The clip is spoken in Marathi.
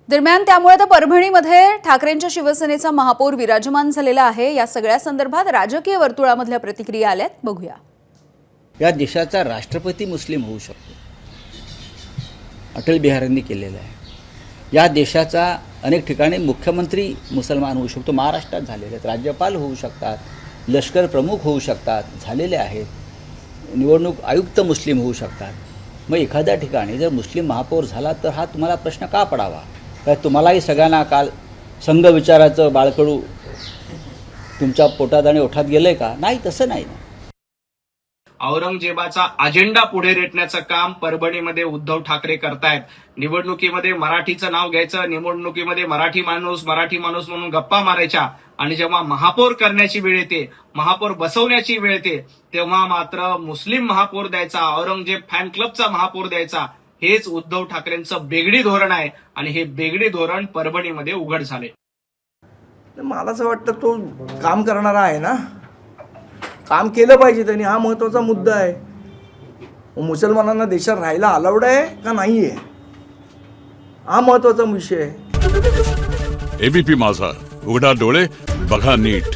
दरम्यान त्यामुळे आता परभणीमध्ये ठाकरेंच्या शिवसेनेचा महापौर विराजमान झालेला आहे। या सगळ्या संदर्भात राजकीय वर्तुळामधल्या प्रतिक्रिया आल्यात, बघूया। या देशाचा राष्ट्रपती मुस्लिम होऊ शकतो, अटल बिहारींनी केलेलं आहे। या देशाचा अनेक ठिकाणी मुख्यमंत्री मुसलमान होऊ शकतो, महाराष्ट्रात झालेले आहेत। राज्यपाल होऊ शकतात, लष्कर प्रमुख होऊ शकतात, झालेले आहेत। निवडणूक आयुक्त मुस्लिम होऊ शकतात। मग एखाद्या ठिकाणी जर मुस्लिम महापौर झाला तर हा तुम्हाला प्रश्न का पडावा? काय तुम्हालाही सगळ्यांना काल संघ विचाराचं बाळकडू तुमच्या पोटात आणि ओठात गेलंय का? नाही, तसं नाही ना। औरंगजेबाचा अजेंडा पुढे रेटण्याचं काम परभणीमध्ये उद्धव ठाकरे करतायत। निवडणुकीमध्ये मराठीचं नाव घ्यायचं, निवडणुकीमध्ये मराठी माणूस म्हणून गप्पा मारायच्या, आणि जेव्हा महापौर करण्याची वेळ येते, महापौर बसवण्याची वेळ येते, तेव्हा मात्र मुस्लिम महापौर द्यायचा, औरंगजेब फॅन क्लबचा महापौर द्यायचा, हेच उद्धव ठाकरेंचं बेगडी धोरण आहे। आणि हे बेगडी धोरण परभणीमध्ये उघड झाले। मला असं वाटतं तो काम करणारा आहे ना, काम केलं पाहिजे त्यांनी, हा महत्त्वाचा मुद्दा आहे। मुसलमानांना देशात राहायला अलाउड आहे का नाही आहे, हा महत्त्वाचा विषय आहे। एबीपी माझा, उघडा डोळे बघा नीट।